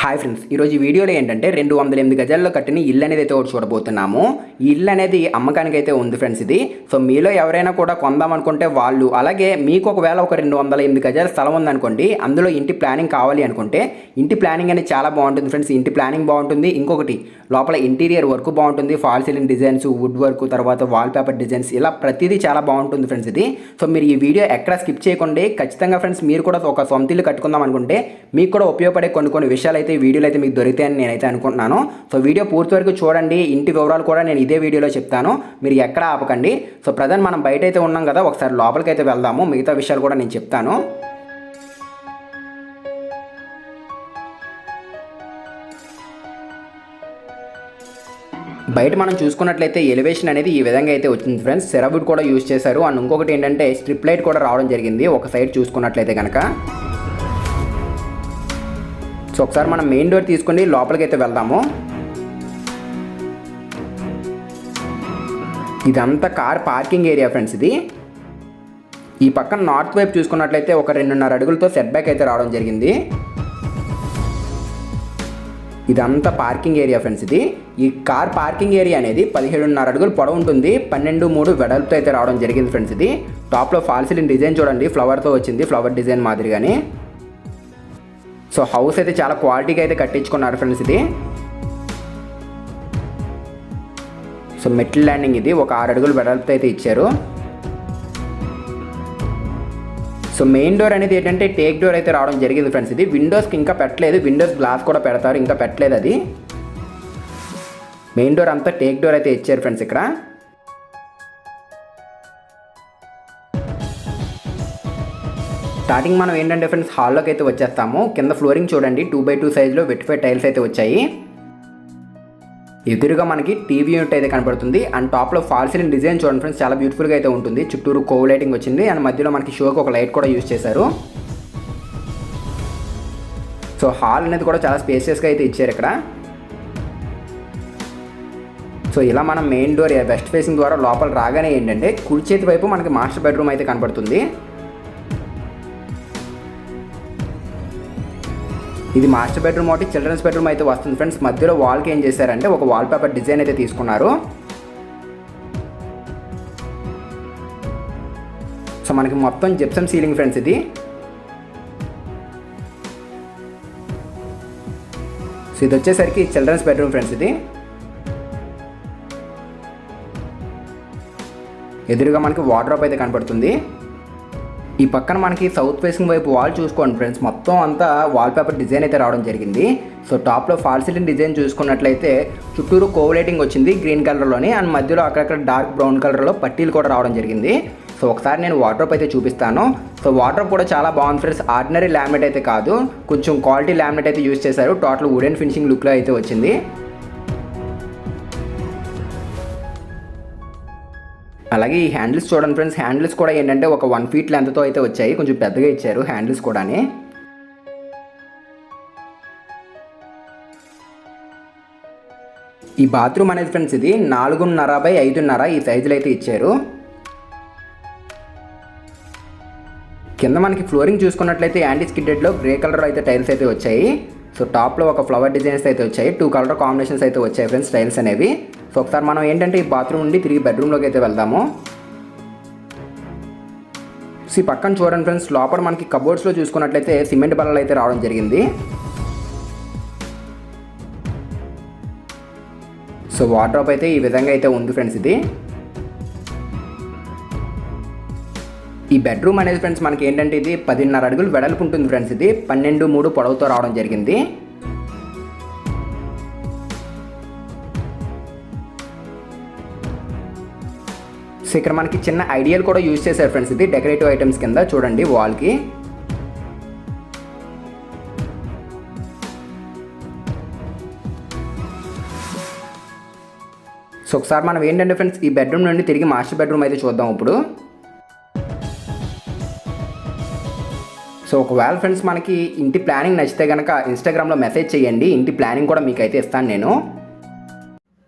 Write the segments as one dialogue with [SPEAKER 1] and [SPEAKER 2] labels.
[SPEAKER 1] Hi friends, ఈరోజు ఈ వీడియోలో ఏంటంటే 208 గజాల్లో కట్టిన ఇల్లు అనేది అయితే ఒకటి చూడబోతున్నాము. ఈ ఇల్లు అనేది అమ్మకానికి అయితే ఉంది ఫ్రెండ్స్. ఇది సో మీలో ఎవరైనా కూడా కొందాం అనుకుంటే వాళ్ళు, అలాగే మీకు ఒకవేళ ఒక 208 గజాల స్థలం ఉందనుకోండి, అందులో ఇంటి ప్లానింగ్ కావాలి అనుకుంటే ఇంటి ప్లానింగ్ అనేది చాలా బాగుంటుంది ఫ్రెండ్స్. ఇంటి ప్లానింగ్ బాగుంటుంది, ఇంకొకటి లోపల ఇంటీరియర్ వర్క్ బాగుంటుంది, fall ceiling designs, wood work, తర్వాత వాల్ పేపర్ డిజైన్స్, ఇలా ప్రతిదీ చాలా బాగుంటుంది ఫ్రెండ్స్. ఇది సో మీరు ఈ వీడియో ఎక్కడ స్కిప్ చేయకండి. ఖచ్చితంగా ఫ్రెండ్స్ మీరు కూడా ఒక సొంత ఇల్లు కట్టుకుందాం అనుకుంటే మీకు కూడా ఉపయోగపడే కొన్ని విషయాలు అయితే ఈ వీడియోలో అయితే మీకు దొరుకుతాయని నేనైతే అనుకుంటున్నాను. సో వీడియో పూర్తి వరకు చూడండి. ఇంటి వివరాలు కూడా నేను ఇదే వీడియోలో చెప్తాను, మీరు ఎక్కడ ఆపకండి. సో ప్రజెంట్ మనం బయట అయితే ఉన్నాం కదా, ఒకసారి లోపలికి అయితే వెళ్దాము, మిగతా విషయాలు కూడా నేను చెప్తాను. బయట మనం చూసుకున్నట్లయితే ఎలివేషన్ అనేది ఈ విధంగా అయితే వచ్చింది ఫ్రెండ్స్. సెరావుడ్ కూడా యూజ్ చేశారు. అండ్ ఇంకొకటి ఏంటంటే స్ట్రిప్ లైట్ కూడా రావడం జరిగింది ఒక సైడ్ చూసుకున్నట్లయితే కనుక. సో ఒకసారి మనం మెయిన్ డోర్ తీసుకుని లోపలికి అయితే వెళ్దాము. ఇదంతా కార్ పార్కింగ్ ఏరియా ఫ్రెండ్స్. ఇది ఈ పక్కన నార్త్ వైపు చూసుకున్నట్లయితే ఒక 2.5 అడుగులతో సెట్ బ్యాక్ అయితే రావడం జరిగింది. ఇదంతా పార్కింగ్ ఏరియా ఫ్రెండ్స్. ఇది ఈ కార్ పార్కింగ్ ఏరియా అనేది 17.5 అడుగులు పొడవు ఉంటుంది, 12.3 వెడల్పుతో అయితే రావడం జరిగింది ఫ్రెండ్స్. ఇది టాప్లో ఫాల్ సీలింగ్ డిజైన్ చూడండి, ఫ్లవర్తో వచ్చింది, ఫ్లవర్ డిజైన్ మాదిరిగానే. సో హౌస్ అయితే చాలా క్వాలిటీగా అయితే కట్టించుకున్నారు ఫ్రెండ్స్. ఇది సో మెటల్ ల్యాండింగ్, ఇది ఒక 6 అడుగులు వెడల్పుతో అయితే ఇచ్చారు. సో మెయిన్ డోర్ అనేది ఏంటంటే టేక్ డోర్ అయితే రావడం జరిగింది ఫ్రెండ్స్. ఇది విండోస్కి ఇంకా పెట్టలేదు, విండోస్ గ్లాస్ కూడా పెడతారు, ఇంకా పెట్టలేదు. అది మెయిన్ డోర్ అంతా టేక్ డోర్ అయితే ఇచ్చారు ఫ్రెండ్స్. ఇక్కడ స్టార్టింగ్ మనం ఏంటంటే ఫ్రెండ్స్ హాల్లోకి అయితే వచ్చేస్తాము. కింద ఫ్లోరింగ్ చూడండి, 2x2 సైజులో వెట్టిఫై టైల్స్ అయితే వచ్చాయి. ఎదురుగా మనకి టీవీ యూనిట్ అయితే కనపడుతుంది. అండ్ టాప్లో ఫాల్ సీలింగ్ డిజైన్ చూడండి ఫ్రెండ్స్, చాలా బ్యూటిఫుల్గా అయితే ఉంటుంది. చుట్టూరు కోవ్ లైటింగ్ వచ్చింది, అండ్ మధ్యలో మనకి షోకి ఒక లైట్ కూడా యూజ్ చేశారు. సో హాల్ అనేది కూడా చాలా స్పేసియస్గా అయితే ఇచ్చారు ఇక్కడ. సో ఇలా మనం మెయిన్ డోర్ వెస్ట్ ఫేసింగ్ ద్వారా లోపల రాగానే ఏంటంటే కుడి చేతి వైపు మనకి మాస్టర్ బెడ్రూమ్ అయితే కనపడుతుంది. ఇది మాస్టర్ బెడ్రూమ్ ఒకటి, చిల్డ్రన్స్ బెడ్రూమ్ అయితే వస్తుంది ఫ్రెండ్స్. మధ్యలో వాల్కి ఏం చేశారంటే ఒక వాల్ పేపర్ డిజైన్ అయితే తీసుకున్నారు. సో మనకి మొత్తం జిప్సమ్ సీలింగ్ ఫ్రెండ్స్. ఇది సో ఇది వచ్చేసరికి చిల్డ్రన్స్ బెడ్రూమ్ ఫ్రెండ్స్. ఇది ఎదురుగా మనకి వార్డ్రోబ్ అయితే కనపడుతుంది. ఈ పక్కన మనకి సౌత్ ఫేసింగ్ వైపు వాల్ చూసుకోండి ఫ్రెండ్స్, మొత్తం అంతా వాల్ పేపర్ డిజైన్ అయితే రావడం జరిగింది. సో టాప్లో ఫాల్ సీలింగ్ డిజైన్ చూసుకున్నట్లయితే చుట్టూరు కోవ్ లైటింగ్ వచ్చింది గ్రీన్ కలర్లోని, అండ్ మధ్యలో అక్కడక్కడ డార్క్ బ్రౌన్ కలర్లో పట్టీలు కూడా రావడం జరిగింది. సో ఒకసారి నేను వార్డ్రోబ్ అయితే చూపిస్తాను. సో వార్డ్రోబ్ కూడా చాలా బాగుంది ఫ్రెండ్స్. ఆర్డినరీ లామినేట్ అయితే కాదు, కొంచెం క్వాలిటీ లామినేట్ అయితే యూజ్ చేశారు. టోటల్ వుడెన్ ఫినిషింగ్ లుక్లో అయితే వచ్చింది. అలాగే ఈ హ్యాండిల్స్ చూడండి ఫ్రెండ్స్, హ్యాండిల్స్ కూడా ఏంటంటే ఒక 1 ఫీట్ లెంత్తో అయితే వచ్చాయి, కొంచెం పెద్దగా ఇచ్చారు హ్యాండిల్స్ కూడా. ఈ బాత్రూమ్ అనేది ఫ్రెండ్స్ ఇది 4.5 x 5.5 ఈ సైజులో అయితే ఇచ్చారు. కింద మనకి ఫ్లోరింగ్ చూసుకున్నట్లయితే యాంటీ స్కిడ్డెడ్లో గ్రే కలర్ అయితే టైల్స్ అయితే వచ్చాయి. సో టాప్లో ఒక ఫ్లవర్ డిజైన్స్ అయితే వచ్చాయి, 2 కలర్ కాంబినేషన్స్ అయితే వచ్చాయి ఫ్రెండ్స్ టైల్స్ అనేవి. సో ఒకసారి మనం ఏంటంటే ఈ బాత్రూమ్ నుండి తిరిగి బెడ్రూమ్లోకి అయితే వెళ్దాము. సో ఈ పక్కన చూడండి ఫ్రెండ్స్, లోపల మనకి కబోర్డ్స్లో చూసుకున్నట్లయితే సిమెంట్ బల్లలు అయితే రావడం జరిగింది. సో వార్డ్రోబ్ అయితే ఈ విధంగా అయితే ఉంది ఫ్రెండ్స్. ఇది ఈ బెడ్రూమ్ అనేది ఫ్రెండ్స్ మనకి ఏంటంటే ఇది 10.5 అడుగులు వెడల్పు ఉంటుంది ఫ్రెండ్స్. ఇది 12.3 పొడవుతో రావడం జరిగింది. సో ఇక్కడ మనకి చిన్న ఐడియల్ కూడా యూజ్ చేశారు ఫ్రెండ్స్. ఇది డెకరేటివ్ ఐటమ్స్ కింద చూడండి వాల్కి. సో ఒకసారి మనం ఏంటంటే ఫ్రెండ్స్ ఈ బెడ్రూమ్ నుండి తిరిగి మాస్టర్ బెడ్రూమ్ అయితే చూద్దాం ఇప్పుడు. సో ఒకవేళ ఫ్రెండ్స్ మనకి ఇంటి ప్లానింగ్ నచ్చితే కనుక ఇన్స్టాగ్రామ్లో మెసేజ్ చేయండి, ఇంటి ప్లానింగ్ కూడా మీకు అయితే ఇస్తాను నేను.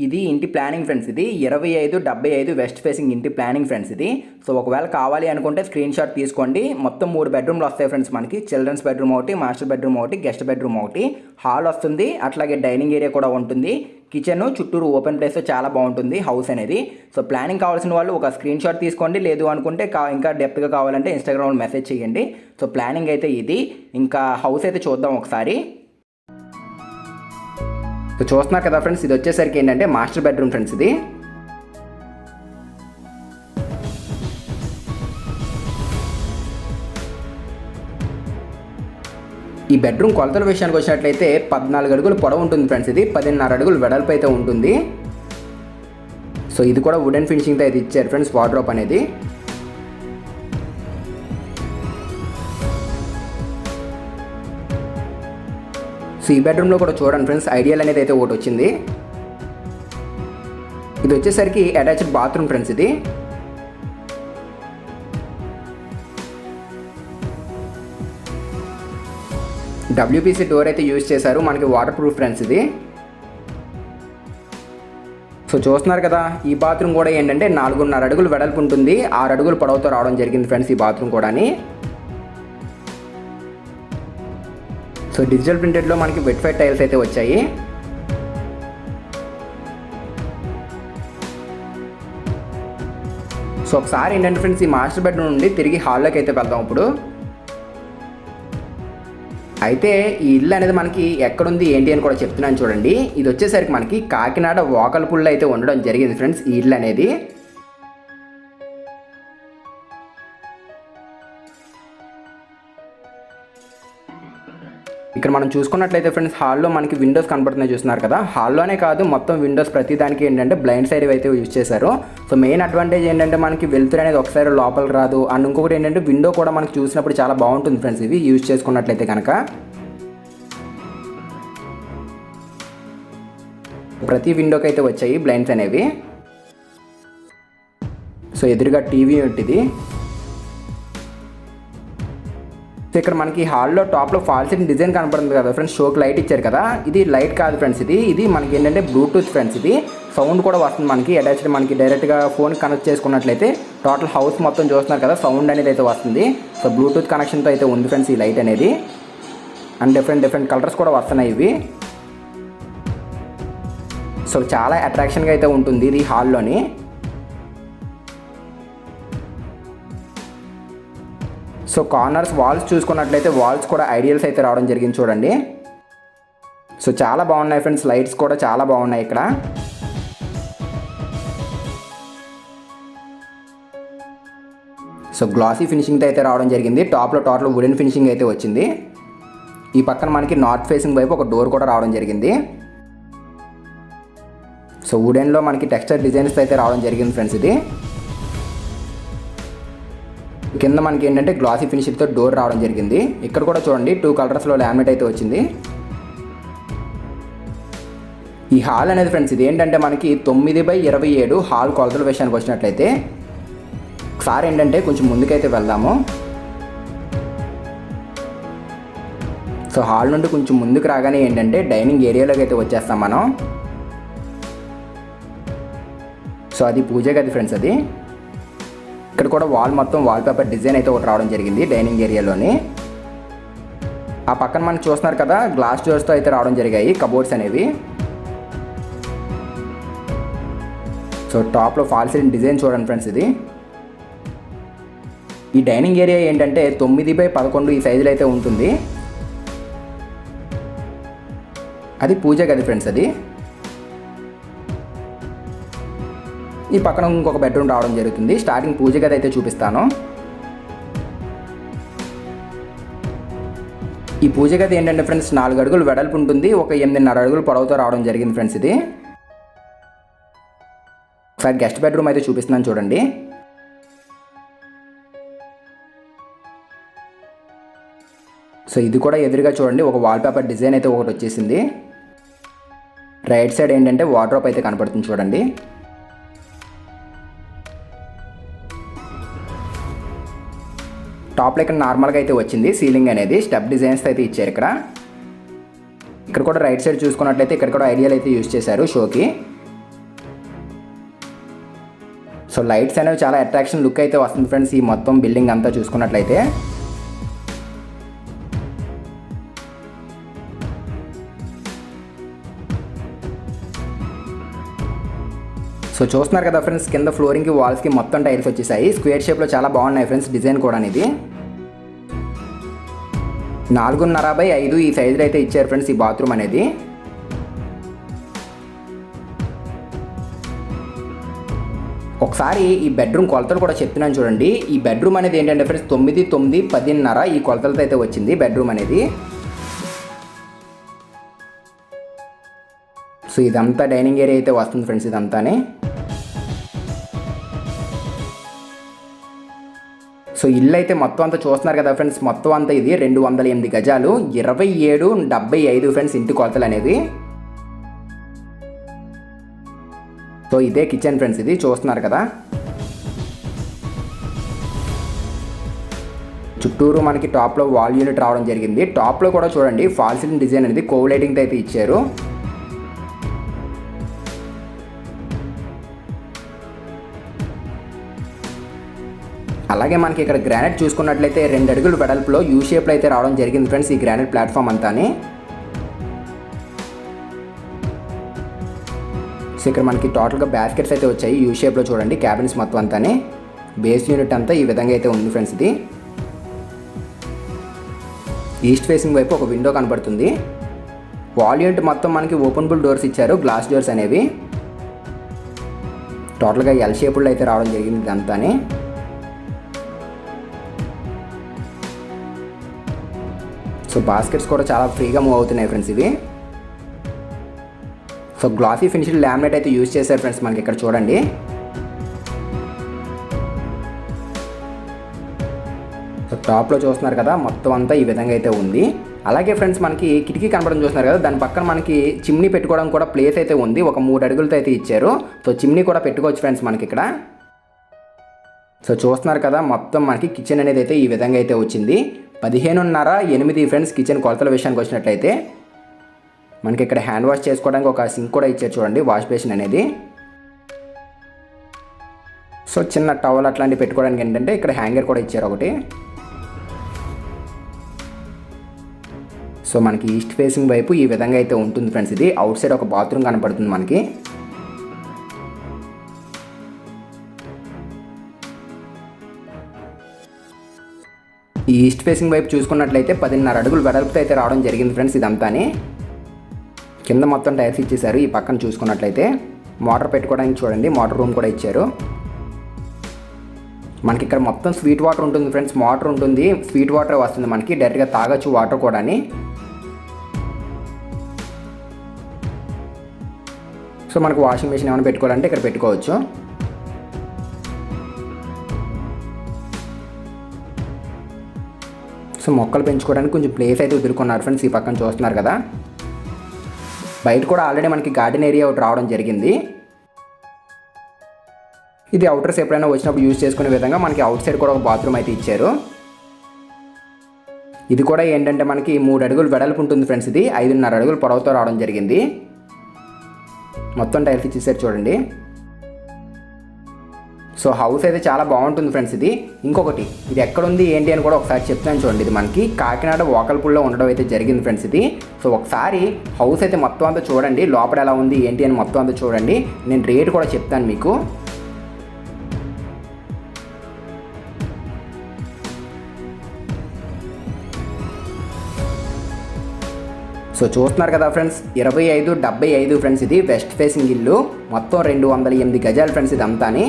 [SPEAKER 1] ఇది ఇంటి ప్లానింగ్ ఫ్రెండ్స్. ఇది 25/75 వెస్ట్ ఫేసింగ్ ఇంటి ప్లానింగ్ ఫ్రెండ్స్ ఇది. సో ఒకవేళ కావాలి అనుకుంటే స్క్రీన్ షాట్ తీసుకోండి. మొత్తం 3 బెడ్రూమ్లు వస్తాయి ఫ్రెండ్స్ మనకి. చిల్డ్రన్స్ బెడ్రూమ్ ఒకటి, మాస్టర్ బెడ్రూమ్ ఒకటి, గెస్ట్ బెడ్రూమ్ ఒకటి, హాల్ వస్తుంది, అట్లాగే డైనింగ్ ఏరియా కూడా ఉంటుంది. కిచెన్ చుట్టూరు ఓపెన్ ప్లేస్ చాలా బాగుంటుంది హౌస్ అనేది. సో ప్లానింగ్ కావాల్సిన వాళ్ళు ఒక స్క్రీన్ షాట్ తీసుకోండి. లేదు అనుకుంటే ఇంకా డెప్త్గా కావాలంటే ఇన్స్టాగ్రామ్లో మెసేజ్ చేయండి. సో ప్లానింగ్ అయితే ఇది. ఇంకా హౌస్ అయితే చూద్దాం ఒకసారి. సో చూస్తున్నారు కదా ఫ్రెండ్స్, ఇది వచ్చేసరికి ఏంటంటే మాస్టర్ బెడ్రూమ్ ఫ్రెండ్స్ ఇది. ఈ బెడ్రూమ్ కొలతల విషయానికి వచ్చినట్లయితే 14 అడుగులు పొడవు ఉంటుంది ఫ్రెండ్స్. ఇది 10.5 అడుగులు వెడల్పు అయితే ఉంటుంది. సో ఇది కూడా వుడెన్ ఫినిషింగ్తో అయితే ఇచ్చారు ఫ్రెండ్స్ వార్డ్రోబ్ అనేది. సో ఈ బెడ్రూమ్లో కూడా చూడండి ఫ్రెండ్స్, ఐడియల్ అనేది అయితే ఒకటి వచ్చింది. ఇది వచ్చేసరికి అటాచ్డ్ బాత్రూమ్ ఫ్రెండ్స్ ఇది. WPC డోర్ అయితే యూజ్ చేశారు, మనకి వాటర్ ప్రూఫ్ ఫ్రెండ్స్ ఇది. సో చూస్తున్నారు కదా, ఈ బాత్రూమ్ కూడా ఏంటంటే 4.5 అడుగులు వెడల్పు ఉంటుంది, 6 అడుగులు పొడవుతో రావడం జరిగింది ఫ్రెండ్స్ ఈ బాత్రూమ్ కూడా. సో డిజిటల్ ప్రింటెడ్లో మనకి వెట్ టైల్స్ అయితే వచ్చాయి. సో ఒకసారి ఏంటంటే ఫ్రెండ్స్, ఈ మాస్టర్ బెడ్రూమ్ నుండి తిరిగి హాల్లోకి అయితే వెళ్దాం ఇప్పుడు. అయితే ఈ ఇల్లు అనేది మనకి ఎక్కడుంది ఏంటి అని కూడా చెప్తున్నాను చూడండి. ఇది వచ్చేసరికి మనకి కాకినాడ వాకల్పూల్లో అయితే ఉండడం జరిగింది ఫ్రెండ్స్ ఈ ఇల్లు అనేది. ఇక్కడ మనం చూసుకున్నట్లయితే ఫ్రెండ్స్, హాల్లో మనకి విండోస్ కనబడుతున్నాయి చూస్తున్నారు కదా. హాల్లోనే కాదు, మొత్తం విండోస్ ప్రతి దానికి ఏంటంటే బ్లైండ్ సైడ్ అయితే యూజ్ చేశారు. సో మెయిన్ అడ్వాంటేజ్ ఏంటంటే మనకి వెలుతురు అనేది ఒకసారి లోపల రాదు. అండ్ ఇంకొకటి ఏంటంటే విండో కూడా మనకి చూసినప్పుడు చాలా బాగుంటుంది ఫ్రెండ్స్ ఇవి యూజ్ చేసుకున్నట్లయితే కనుక. ప్రతి విండోకి అయితే వచ్చాయి బ్లైండ్స్ అనేవి. సో ఎదురుగా టీవీ ఉంటుంది. సో ఇక్కడ మనకి హాల్లో టాప్లో ఫాల్ సీలింగ్ డిజైన్ కనపడుతుంది కదా ఫ్రెండ్స్, షోకి లైట్ ఇచ్చారు కదా. ఇది లైట్ కాదు ఫ్రెండ్స్, ఇది మనకి ఏంటంటే బ్లూటూత్ ఫ్రెండ్స్. ఇది సౌండ్ కూడా వస్తుంది మనకి అటాచ్డ్. మనకి డైరెక్ట్గా ఫోన్ కనెక్ట్ చేసుకున్నట్లయితే టోటల్ హౌస్ మొత్తం చూస్తున్నారు కదా, సౌండ్ అనేది అయితే వస్తుంది. సో బ్లూటూత్ కనెక్షన్తో అయితే ఉంది ఫ్రెండ్స్ ఈ లైట్ అనేది. అండ్ డిఫరెంట్ కలర్స్ కూడా వస్తున్నాయి ఇవి. సో చాలా అట్రాక్షన్గా అయితే ఉంటుంది ఇది హాల్లోని. సో కార్నర్స్ వాల్స్ చూసుకున్నట్లయితే వాల్స్ కూడా ఐడియల్స్ అయితే రావడం జరిగింది చూడండి. సో చాలా బాగున్నాయి ఫ్రెండ్స్, లైట్స్ కూడా చాలా బాగున్నాయి ఇక్కడ. సో గ్లాసీ ఫినిషింగ్తో అయితే రావడం జరిగింది. టాప్లో టోటల్ వుడెన్ ఫినిషింగ్ అయితే వచ్చింది. ఈ పక్కన మనకి నార్త్ ఫేసింగ్ వైపు ఒక డోర్ కూడా రావడం జరిగింది. సో వుడెన్లో మనకి టెక్స్చర్ డిజైన్స్ అయితే రావడం జరిగింది ఫ్రెండ్స్ ఇది. కింద మనకి ఏంటంటే గ్లాసీ ఫినిషింగ్తో డోర్ రావడం జరిగింది. ఇక్కడ కూడా చూడండి 2 కలర్స్లో లామినేట్ అయితే వచ్చింది. ఈ హాల్ అనేది ఫ్రెండ్స్ ఇది ఏంటంటే మనకి 9/27 హాల్ కొలతల విషయానికి వచ్చినట్లయితే ఒకసారి ఏంటంటే కొంచెం ముందుకైతే వెళ్దాము. సో హాల్ నుండి కొంచెం ముందుకు రాగానే ఏంటంటే డైనింగ్ ఏరియాలోకి అయితే వచ్చేస్తాం మనం. సో అది పూజ గది ఫ్రెండ్స్ అది. ఇక్కడ కూడా వాల్ మొత్తం వాల్ పేపర్ డిజైన్ అయితే ఒకటి రావడం జరిగింది డైనింగ్ ఏరియాలోని. ఆ పక్కన మనకి చూస్తున్నారు కదా, గ్లాస్ డోర్స్తో అయితే రావడం జరిగాయి కబోర్డ్స్ అనేవి. సో టాప్లో ఫాల్ సీలింగ్ డిజైన్ చూడండి ఫ్రెండ్స్ ఇది. ఈ డైనింగ్ ఏరియా ఏంటంటే 9/11 ఈ సైజులో అయితే ఉంటుంది. అది పూజ గది ఫ్రెండ్స్ అది. ఈ పక్కన ఇంకొక బెడ్రూమ్ రావడం జరుగుతుంది. స్టార్టింగ్ పూజ గది అయితే చూపిస్తాను. ఈ పూజ గది ఏంటంటే ఫ్రెండ్స్ 4 అడుగులు వెడల్పు ఉంటుంది, ఒక 8.5 అడుగులు పొడవుతో రావడం జరిగింది ఫ్రెండ్స్ ఇది. ఒకసారి గెస్ట్ బెడ్రూమ్ అయితే చూపిస్తున్నాను చూడండి. సో ఇది కూడా ఎదురుగా చూడండి ఒక వాల్ పేపర్ డిజైన్ అయితే ఒకటి వచ్చేసింది. రైట్ సైడ్ ఏంటంటే వార్డ్రోబ్ అయితే కనపడుతుంది చూడండి. టాప్లో ఇక్కడ నార్మల్గా అయితే వచ్చింది సీలింగ్ అనేది, స్టెప్ డిజైన్స్ అయితే ఇచ్చారు ఇక్కడ. ఇక్కడ కూడా రైట్ సైడ్ చూసుకున్నట్లయితే ఇక్కడ కూడా ఐడియల్ అయితే యూజ్ చేశారు షోకి. సో లైట్స్ అనేవి చాలా అట్రాక్షన్ లుక్ అయితే వస్తుంది ఫ్రెండ్స్ ఈ మొత్తం బిల్డింగ్ అంతా చూసుకున్నట్లయితే. సో చూస్తున్నారు కదా ఫ్రెండ్స్, కింద ఫ్లోరింగ్కి వాల్స్కి మొత్తం టైల్స్ వచ్చేసాయి. స్క్వేర్ షేప్లో చాలా బాగున్నాయి ఫ్రెండ్స్ డిజైన్ కూడా. ఇది 4.5x5 ఈ సైజులో అయితే ఇచ్చారు ఫ్రెండ్స్ ఈ బాత్రూమ్ అనేది. ఒకసారి ఈ బెడ్రూమ్ కొలతలు కూడా చెప్తున్నాను చూడండి. ఈ బెడ్రూమ్ అనేది ఏంటంటే ఫ్రెండ్స్ 9, 9, 10.5 ఈ కొలతలతో అయితే వచ్చింది బెడ్రూమ్ అనేది. సో ఇదంతా డైనింగ్ ఏరియా అయితే వస్తుంది ఫ్రెండ్స్ ఇదంతానే. సో ఇల్లు అయితే మొత్తం అంతా చూస్తున్నారు కదా ఫ్రెండ్స్, మొత్తం అంతా ఇది 208 గజాలు, 27.75 ఫ్రెండ్స్ ఇంటి కొలతలు అనేది. సో ఇదే కిచెన్ ఫ్రెండ్స్, ఇది చూస్తున్నారు కదా. చుట్టూరు మనకి టాప్లో వాల్ యూనిట్ రావడం జరిగింది. టాప్లో కూడా చూడండి ఫాల్ సీలింగ్ డిజైన్ అనేది కోవ్ లైటింగ్తో అయితే ఇచ్చారు. అలాగే మనకి ఇక్కడ గ్రానైట్ చూసుకున్నట్లయితే 2 అడుగులు వెడల్పులో యూ షేప్లో అయితే రావడం జరిగింది ఫ్రెండ్స్ ఈ గ్రానైట్ ప్లాట్ఫామ్ అంతాని. సో ఇక్కడ మనకి టోటల్గా బాస్కెట్స్ అయితే వచ్చాయి యూ షేప్లో చూడండి, క్యాబిన్స్ మొత్తం అంతానే. బేస్ యూనిట్ అంతా ఈ విధంగా అయితే ఉంది ఫ్రెండ్స్ ఇది. ఈస్ట్ ఫేసింగ్ వైపు ఒక విండో కనబడుతుంది. వాల్ యూనిట్ మొత్తం మనకి ఓపెనబుల్ డోర్స్ ఇచ్చారు, గ్లాస్ డోర్స్ అనేవి. టోటల్గా ఎల్ షేపుల్లో అయితే రావడం జరిగింది ఇదంతానే. సో బాస్కెట్స్ కూడా చాలా ఫ్రీగా మూవ్ అవుతున్నాయి ఫ్రెండ్స్ ఇవి. సో గ్లాసీ ఫినిష్డ్ లామినేట్ అయితే యూజ్ చేశారు ఫ్రెండ్స్ మనకి ఇక్కడ చూడండి. సో టాప్లో చూస్తున్నారు కదా మొత్తం అంతా ఈ విధంగా అయితే ఉంది. అలాగే ఫ్రెండ్స్ మనకి కిటికీ కనబడడం చూస్తున్నారు కదా, దాని పక్కన మనకి చిమ్నీ పెట్టుకోవడం కూడా ప్లేస్ అయితే ఉంది. ఒక 3 అడుగులతో అయితే ఇచ్చారు. సో చిమ్నీ కూడా పెట్టుకోవచ్చు ఫ్రెండ్స్ మనకి ఇక్కడ. సో చూస్తున్నారు కదా మొత్తం మనకి కిచెన్ అనేది అయితే ఈ విధంగా అయితే వచ్చింది. 15.5x8 ఫ్రెండ్స్ కిచెన్ కొలతల విషయానికి వచ్చినట్లయితే. మనకి ఇక్కడ హ్యాండ్ వాష్ చేసుకోవడానికి ఒక సింక్ కూడా ఇచ్చారు చూడండి, వాష్ బేసిన్ అనేది. సో చిన్న టవల్ అట్లాంటివి పెట్టుకోవడానికి ఏంటంటే ఇక్కడ హ్యాంగర్ కూడా ఇచ్చారు ఒకటి. సో మనకి ఈస్ట్ ఫేసింగ్ వైపు ఈ విధంగా అయితే ఉంటుంది ఫ్రెండ్స్ ఇది. అవుట్ సైడ్ ఒక బాత్రూమ్ కనపడుతుంది మనకి. ఈ ఈస్ట్ ఫేసింగ్ వైపు చూసుకున్నట్లయితే 10.5 అడుగులు వెడల్పుతో అయితే రావడం జరిగింది ఫ్రెండ్స్ ఇదంతానే. కింద మొత్తం టైర్స్ ఇచ్చేసారు. ఈ పక్కన చూసుకున్నట్లయితే మోటార్ పెట్టుకోవడానికి చూడండి, మోటార్ రూమ్ కూడా ఇచ్చారు. మనకి ఇక్కడ మొత్తం స్వీట్ వాటర్ ఉంటుంది ఫ్రెండ్స్, మోటార్ ఉంటుంది, స్వీట్ వాటర్ వస్తుంది మనకి, డైరెక్ట్గా తాగొచ్చు వాటర్ కూడా. సో మనకు వాషింగ్ మెషిన్ ఏమైనా పెట్టుకోవాలంటే ఇక్కడ పెట్టుకోవచ్చు. సో మొక్కలు పెంచుకోవడానికి కొంచెం ప్లేస్ అయితే వదులుకున్నారు ఫ్రెండ్స్ ఈ పక్కన చూస్తున్నారు కదా. బయట కూడా ఆల్రెడీ మనకి గార్డెన్ ఏరియా ఒకటి రావడం జరిగింది. ఇది అవుటర్స్ ఎప్పుడైనా వచ్చినప్పుడు యూజ్ చేసుకునే విధంగా మనకి అవుట్ సైడ్ కూడా ఒక బాత్రూమ్ అయితే ఇచ్చారు. ఇది కూడా ఏంటంటే మనకి 3 అడుగులు వెడల్పు ఉంటుంది ఫ్రెండ్స్ ఇది. 5.5 అడుగులు పొడవుతో రావడం జరిగింది. మొత్తం టైల్స్ ఇచ్చేసారు చూడండి. సో హౌస్ అయితే చాలా బాగుంటుంది ఫ్రెండ్స్ ఇది. ఇంకొకటి ఇది ఎక్కడుంది ఏంటి అని కూడా ఒకసారి చెప్తాను చూడండి. ఇది మనకి కాకినాడ వాకల్పూల్లో ఉండడం అయితే జరిగింది ఫ్రెండ్స్ ఇది. సో ఒకసారి హౌస్ అయితే మొత్తం అంతా చూడండి, లోపల ఎలా ఉంది ఏంటి అని మొత్తం అంతా చూడండి. నేను రేట్ కూడా చెప్తాను మీకు. సో చూస్తున్నారు కదా ఫ్రెండ్స్ 25.75 ఫ్రెండ్స్ ఇది. వెస్ట్ ఫేసింగ్ ఇల్లు, మొత్తం 208 గజాలు ఫ్రెండ్స్ ఇది అంతాని.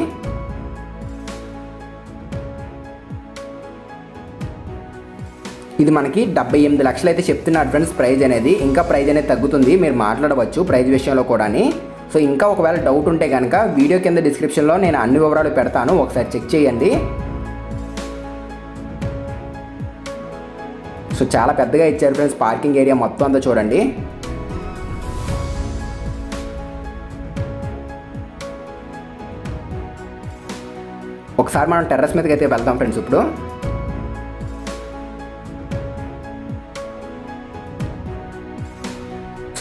[SPEAKER 1] ఇది మనకి 78 లక్షలు అయితే చెప్తున్నారు ఫ్రెండ్స్ ప్రైజ్ అనేది. ఇంకా ప్రైజ్ అనేది తగ్గుతుంది, మీరు మాట్లాడవచ్చు ప్రైజ్ విషయంలో కూడా. సో ఇంకా ఒకవేళ డౌట్ ఉంటే కనుక వీడియో కింద డిస్క్రిప్షన్లో నేను అన్ని వివరాలు పెడతాను, ఒకసారి చెక్ చేయండి. సో చాలా పెద్దగా ఇచ్చారు ఫ్రెండ్స్ పార్కింగ్ ఏరియా మొత్తం అంతా చూడండి. ఒకసారి మనం టెర్రస్ మీదకి అయితే వెళ్తాం ఫ్రెండ్స్ ఇప్పుడు.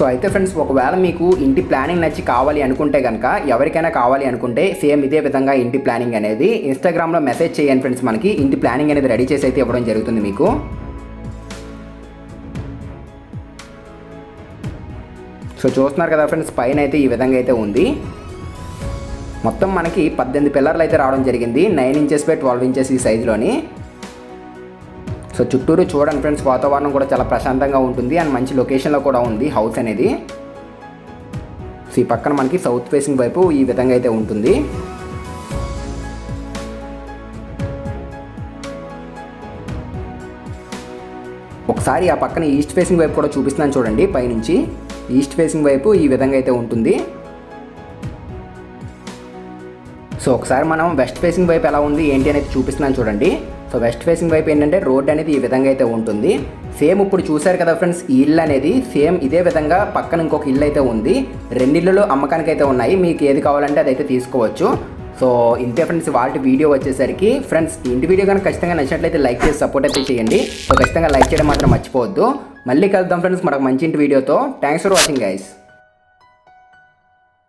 [SPEAKER 1] సో అయితే ఫ్రెండ్స్, ఒకవేళ మీకు ఇంటి ప్లానింగ్ నచ్చి కావాలి అనుకుంటే కనుక, ఎవరికైనా కావాలి అనుకుంటే సేమ్ ఇదే విధంగా ఇంటి ప్లానింగ్ అనేది ఇన్స్టాగ్రామ్లో మెసేజ్ చేయండి ఫ్రెండ్స్. మనకి ఇంటి ప్లానింగ్ అనేది రెడీ చేసి అయితే ఇవ్వడం జరుగుతుంది మీకు. సో చూస్తున్నారు కదా ఫ్రెండ్స్, పైన అయితే ఈ విధంగా అయితే ఉంది. మొత్తం మనకి 18 పిల్లర్లు అయితే రావడం జరిగింది, 9 ఇంచెస్ బై 12 ఇంచెస్ ఈ సైజులోని. సో చుట్టూరు చూడండి ఫ్రెండ్స్, వాతావరణం కూడా చాలా ప్రశాంతంగా ఉంటుంది అండ్ మంచి లొకేషన్లో కూడా ఉంది హౌస్ అనేది. సో ఈ పక్కన మనకి సౌత్ ఫేసింగ్ వైపు ఈ విధంగా అయితే ఉంటుంది. ఒకసారి ఆ పక్కన ఈస్ట్ ఫేసింగ్ వైపు కూడా చూపిస్తున్నాను చూడండి. పైనుంచి ఈస్ట్ ఫేసింగ్ వైపు ఈ విధంగా అయితే ఉంటుంది. సో ఒకసారి మనం వెస్ట్ ఫేసింగ్ వైపు ఎలా ఉంది ఏంటి అనేది చూపిస్తున్నాను చూడండి. సో వెస్ట్ ఫేసింగ్ వైపు ఏంటంటే రోడ్ అనేది ఈ విధంగా అయితే ఉంటుంది. సేమ్ ఇప్పుడు చూశారు కదా ఫ్రెండ్స్, ఈ ఇల్లు అనేది సేమ్ ఇదే విధంగా పక్కన ఇంకొక ఇల్లు అయితే ఉంది. 2 ఇల్లులు అమ్మకానికి అయితే ఉన్నాయి. మీకు ఏది కావాలంటే అదైతే తీసుకోవచ్చు. సో ఇంతే ఫ్రెండ్స్ వాటి వీడియో వచ్చేసరికి. ఫ్రెండ్స్, ఇంటి వీడియో కనుక ఖచ్చితంగా నచ్చినట్లయితే లైక్ చేసి సపోర్ట్ అయితే చేయండి. సో ఖచ్చితంగా లైక్ చేయడం మాత్రం మర్చిపోవద్దు. మళ్ళీ కలుద్దాం ఫ్రెండ్స్ మరొక మంచి ఇంటి వీడియోతో. Thanks for watching guys.